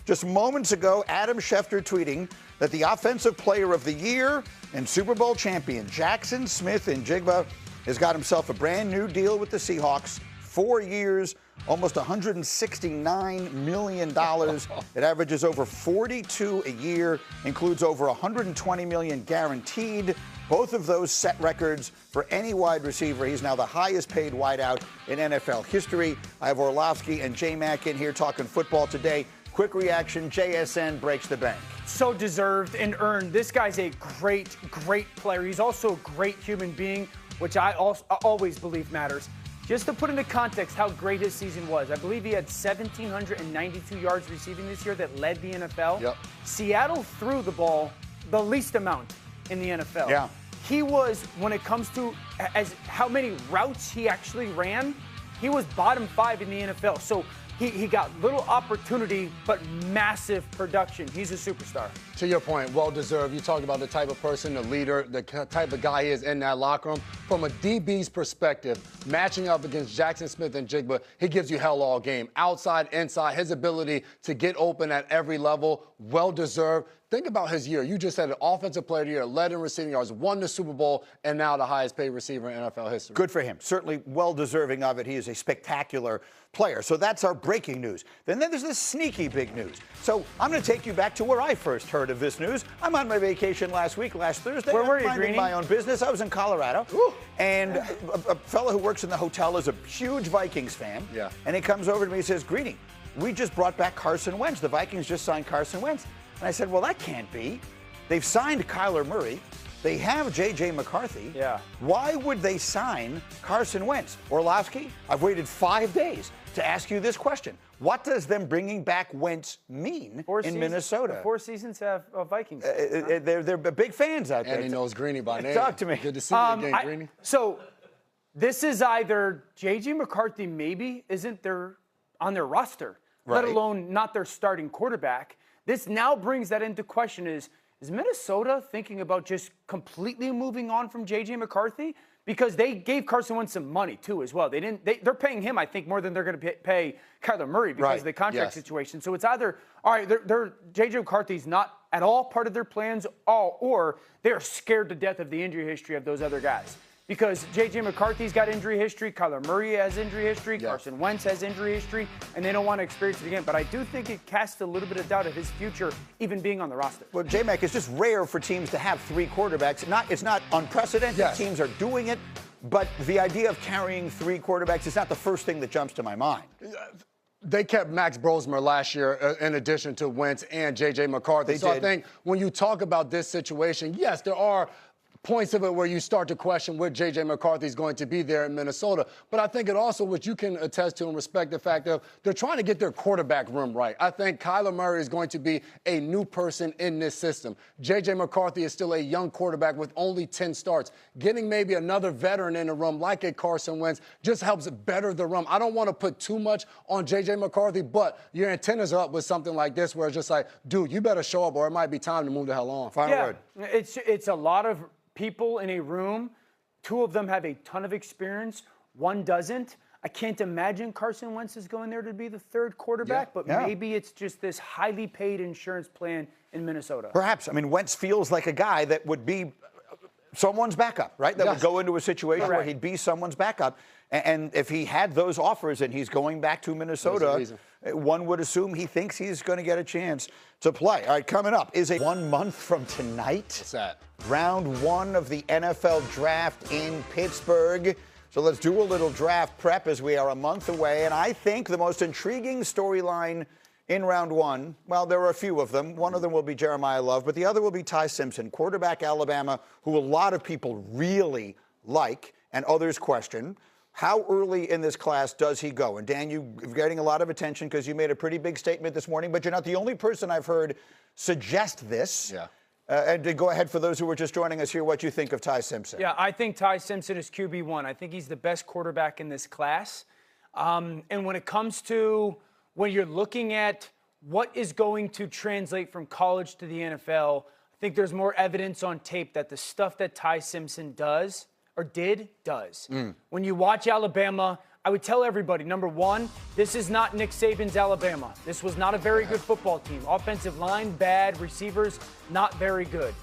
Just moments ago, Adam Schefter tweeting that the Offensive Player of the Year and Super Bowl champion Jaxon Smith-Njigba has got himself a brand new deal with the Seahawks. 4 years, almost $169 million. It averages over 42 a year, includes over $120 million guaranteed. Both of those set records for any wide receiver. He's now the highest paid wideout in NFL history. I have Orlovsky and J-Mac in here talking football today. Quick reaction, JSN breaks the bank. So deserved and earned. This guy's a great, great player. He's also a great human being, which I always believe matters. Just to put into context how great his season was, I believe he had 1,792 yards receiving this year that led the NFL. Yep. Seattle threw the ball the least amount in the NFL. Yeah. He was, when it comes to as how many routes he actually ran, he was bottom 5 in the NFL. So he got little opportunity, but massive production. He's a superstar. To your point, well-deserved. You talked about the type of person, the leader, the type of guy he is in that locker room. From a DB's perspective, matching up against Jaxon Smith-Njigba, he gives you hell all game. Outside, inside, his ability to get open at every level, well-deserved. Think about his year. You just had an Offensive Player of the Year, led in receiving yards, won the Super Bowl, and now the highest-paid receiver in NFL history. Good for him. Certainly well-deserving of it. He is a spectacular player. So that's our breaking news. Then there's this sneaky big news. So I'm going to take you back to where I first heard of this news. I'm on my vacation last Thursday. Where were you, minding Greeny? my own business. I was in Colorado. Ooh. And a fellow who works in the hotel is a huge Vikings fan. Yeah. And he comes over to me and says, Greeny, we just brought back Carson Wentz. The Vikings just signed Carson Wentz. And I said, well, that can't be. They've signed Kyler Murray. They have JJ McCarthy. Yeah. Why would they sign Carson Wentz? Orlovsky, I've waited 5 days to ask you this question. What does them bringing back Wentz mean in Minnesota? The 4 seasons have Vikings. They're big fans out there. And he knows Greeny by name. Talk to me. Good to see you again, Greeny. So this is either JJ McCarthy maybe isn't on their roster, Right. let alone not their starting quarterback. This now brings that into question. Is Minnesota thinking about just completely moving on from JJ McCarthy? Because they gave Carson Wentz some money too as well. They're paying him, I think, more than they're going to pay Kyler Murray because of the contract situation. So it's either, all right, JJ McCarthy's not at all part of their plans, or they're scared to death of the injury history of those other guys. Because JJ McCarthy's got injury history, Kyler Murray has injury history, Carson Wentz has injury history, and they don't want to experience it again. But I do think it casts a little bit of doubt of his future even being on the roster. Well, J-Mac, it's just rare for teams to have 3 quarterbacks. It's not unprecedented. Yes. Teams are doing it. But the idea of carrying 3 quarterbacks is not the first thing that jumps to my mind. They kept Max Brosmer last year in addition to Wentz and JJ McCarthy. They so did. I think when you talk about this situation, yes, there are points of it where you start to question where J.J. McCarthy is going to be there in Minnesota. But I think it also, which you can attest to and respect the fact of, they're trying to get their quarterback room right. I think Kyler Murray is going to be a new person in this system. J.J. McCarthy is still a young quarterback with only 10 starts. Getting maybe another veteran in the room like a Carson Wentz just helps better the room. I don't want to put too much on J.J. McCarthy, but your antennas are up with something like this where it's just like, dude, you better show up or it might be time to move the hell on. Final word. It's a lot of people in a room. 2 of them have a ton of experience. 1 doesn't. I can't imagine Carson Wentz is going there to be the 3rd quarterback, but maybe it's just this highly paid insurance plan in Minnesota. Perhaps. I mean, Wentz feels like a guy that would be someone's backup, right? That would go into a situation where he'd be someone's backup. And if he had those offers and he's going back to Minnesota, one would assume he thinks he's going to get a chance to play. All right, coming up is 1 month from tonight. What's that? Round 1 of the NFL draft in Pittsburgh. So let's do a little draft prep as we are a month away. And I think the most intriguing storyline in round 1, well, there are a few of them. One of them will be Jeremiah Love, but the other will be Ty Simpson, quarterback Alabama, who a lot of people really like and others question. How early in this class does he go? And Dan, you're getting a lot of attention because you made a pretty big statement this morning, but you're not the only person I've heard suggest this. Yeah. And go ahead, for those who were just joining us here, what you think of Ty Simpson. Yeah, I think Ty Simpson is QB1. I think he's the best quarterback in this class. And when it comes to when you're looking at what is going to translate from college to the NFL, I think there's more evidence on tape that the stuff that Ty Simpson does. When you watch Alabama, I would tell everybody, number one, this is not Nick Saban's Alabama. This was not a very good football team. Offensive line, bad. Receivers, not very good.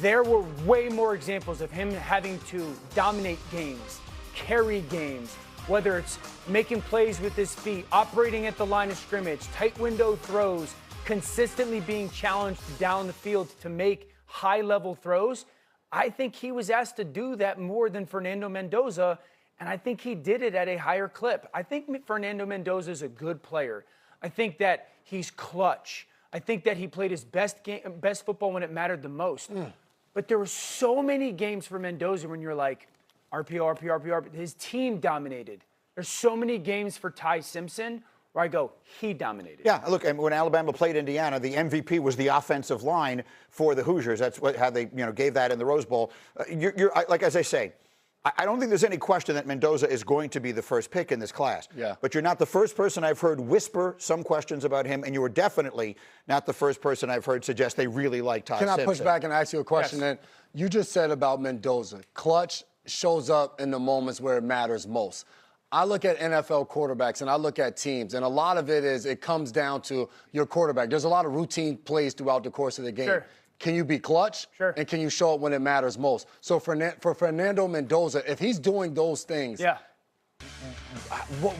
There were way more examples of him having to dominate games, carry games, whether it's making plays with his feet, operating at the line of scrimmage, tight window throws, consistently being challenged down the field to make high-level throws. I think he was asked to do that more than Fernando Mendoza, and I think he did it at a higher clip. I think Fernando Mendoza is a good player. I think that he's clutch. I think that he played his best football when it mattered the most. But there were so many games for Mendoza when you're like, RPO, RPO, RPO. His team dominated. There's so many games for Ty Simpson where I go, he dominated. Yeah, look, and when Alabama played Indiana, the MVP was the offensive line for the Hoosiers. That's how they gave that in the Rose Bowl. Like as I say, I don't think there's any question that Mendoza is going to be the first pick in this class. Yeah. But you're not the first person I've heard whisper some questions about him, and you were definitely not the first person I've heard suggest they really like Ty Simpson. Can I push back and ask you a question? Yes. Then you just said about Mendoza, clutch shows up in the moments where it matters most. I look at NFL quarterbacks and I look at teams, and a lot of it comes down to your quarterback. There's a lot of routine plays throughout the course of the game. Sure. Can you be clutch? Sure. And can you show up when it matters most? So for Fernando Mendoza, if he's doing those things, Yeah.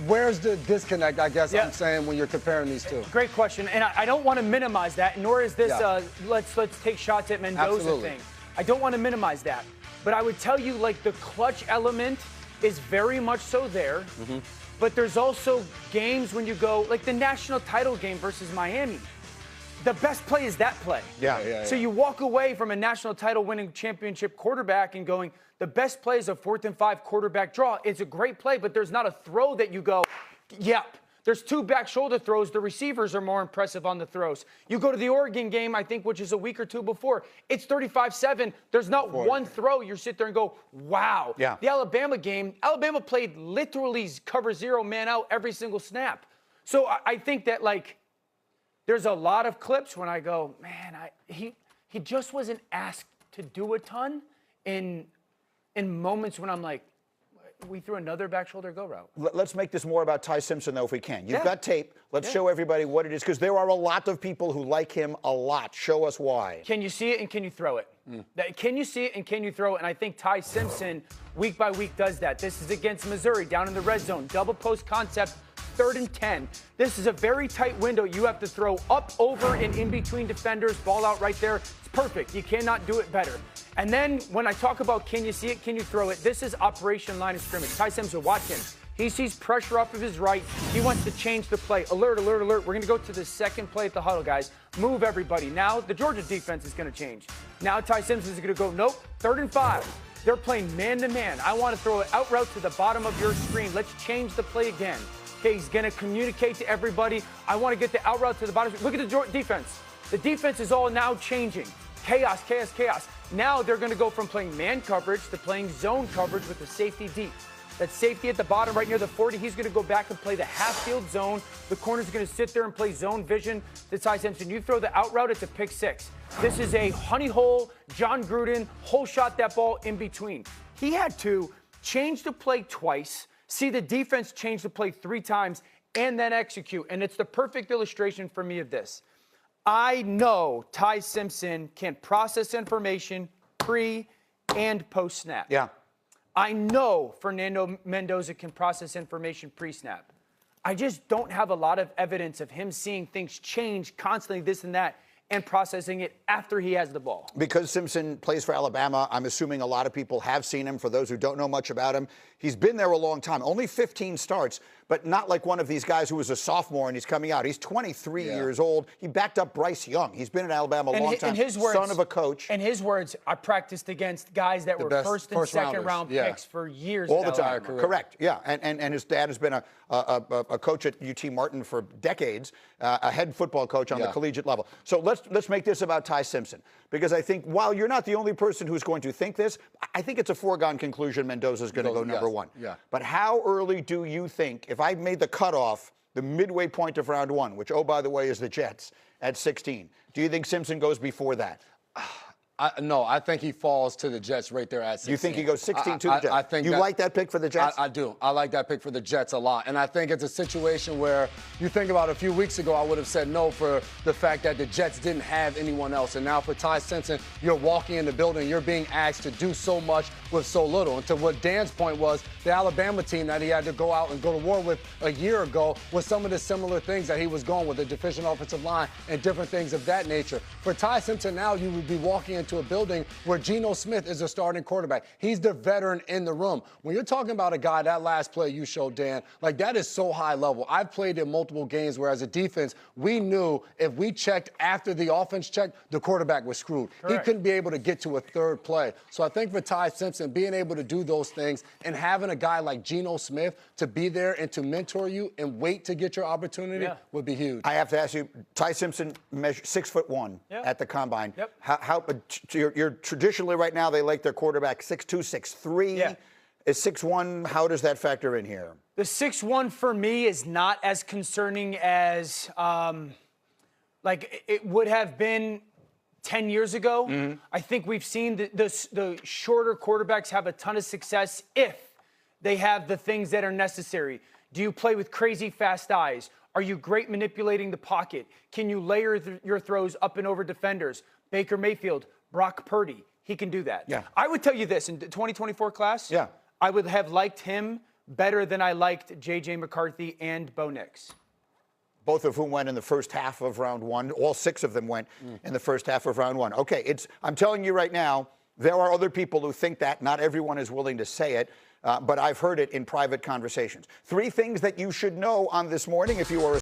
where's the disconnect, I guess I'm saying, when you're comparing these two? Great question, and I don't want to minimize that, nor is this let's take shots at Mendoza Absolutely. thing. I don't want to minimize that. But I would tell you, like, the clutch element is very much so there. But there's also games when you go, like the national title game versus Miami. The best play is that play. Yeah. So you walk away from a national title winning championship quarterback and going, the best play is a 4th and 5 quarterback draw. It's a great play, but there's not a throw that you go, yep. There's 2 back shoulder throws. The receivers are more impressive on the throws. You go to the Oregon game, I think, which is a week or 2 before. It's 35-7. There's not one throw. You sit there and go, wow. Yeah. The Alabama game, Alabama played literally cover 0 man out every single snap. So I think that, like, there's a lot of clips when I go, man, he just wasn't asked to do a ton in moments when I'm like, we threw another back shoulder go route. Let's make this more about Ty Simpson, though, if we can. You've got tape. Let's show everybody what it is, because there are a lot of people who like him a lot. Show us why. Can you see it and can you throw it? Can you see it and can you throw it? And I think Ty Simpson, week by week, does that. This is against Missouri, down in the red zone. Double post concept, 3rd and 10. This is a very tight window. You have to throw up, over, and in between defenders. Ball out right there. It's perfect. You cannot do it better. And then when I talk about can you see it, can you throw it, this is operation line of scrimmage. Ty Simpson, watch him. He sees pressure off of his right. He wants to change the play. Alert, alert, alert. We're going to go to the second play at the huddle, guys. Move everybody. Now the Georgia defense is going to change. Now Ty Simpson is going to go, nope, 3rd and 5. They're playing man-to-man. I want to throw it out route to the bottom of your screen. Let's change the play again. Okay, he's going to communicate to everybody. I want to get the out route to the bottom. Look at the defense. The defense is all now changing. Chaos, chaos, chaos. Now they're going to go from playing man coverage to playing zone coverage with the safety deep. That safety at the bottom right near the 40, he's going to go back and play the half-field zone. The corner's going to sit there and play zone vision to Ty Simpson. You throw the out route, it's a pick 6. This is a honey hole, John Gruden, hole shot that ball in between. He had to change the play twice, see the defense change the play 3 times, and then execute. And it's the perfect illustration for me of this. I know Ty Simpson can process information pre and post snap. Yeah. I know Fernando Mendoza can process information pre-snap. I just don't have a lot of evidence of him seeing things change constantly, this and that, and processing it after he has the ball. Because Simpson plays for Alabama, I'm assuming a lot of people have seen him. For those who don't know much about him, he's been there a long time. Only 15 starts, but not like one of these guys who was a sophomore and he's coming out. He's 23 years old. He backed up Bryce Young. He's been in Alabama a long time. In his words, son of a coach. In his words, I practiced against guys that were first and second round picks for years. All the time. Correct. Yeah. And his dad has been a coach at UT Martin for decades, a head football coach on the collegiate level. So let's make this about Ty Simpson, because I think while you're not the only person who's going to think this, I think it's a foregone conclusion Mendoza's going to go number 1. Yeah. But how early do you think, if I made the cutoff, the midway point of round 1, which, oh, by the way, is the Jets at 16, do you think Simpson goes before that? No, I think he falls to the Jets right there at 16. You think he goes 16 to the Jets? I think you like that pick for the Jets? I do. I like that pick for the Jets a lot. And I think it's a situation where you think about a few weeks ago, I would have said no for the fact that the Jets didn't have anyone else. And now for Ty Simpson, you're walking in the building, you're being asked to do so much with so little. And to what Dan's point was, the Alabama team that he had to go out and go to war with a year ago was some of the similar things that he was going with, a deficient offensive line and different things of that nature. For Ty Simpson now, you would be walking into a building where Geno Smith is a starting quarterback. He's the veteran in the room. When you're talking about a guy, that last play you showed, Dan, like that is so high level. I've played in multiple games where as a defense, we knew if we checked after the offense checked, the quarterback was screwed. Correct. He couldn't be able to get to a third play. So I think for Ty Simpson, being able to do those things and having a guy like Geno Smith to be there and to mentor you and wait to get your opportunity would be huge. I have to ask you, Ty Simpson measured 6'1" at the combine. Yep. How you're traditionally right now they like their quarterback 6'2", 6'3". Yeah. Is 6'1", how does that factor in here? The 6'1" for me is not as concerning as like it would have been 10 years ago. Mm-hmm. I think we've seen the shorter quarterbacks have a ton of success if they have the things that are necessary. Do you play with crazy fast eyes? Are you great manipulating the pocket? Can you layer your throws up and over defenders? Baker Mayfield, Brock Purdy, he can do that. Yeah. I would tell you this, in the 2024 class, I would have liked him better than I liked JJ McCarthy and Bo Nix. Both of whom went in the first half of round one. All six of them went in the first half of round one. Okay, I'm telling you right now, there are other people who think that. Not everyone is willing to say it, but I've heard it in private conversations. 3 things that you should know on this morning if you are a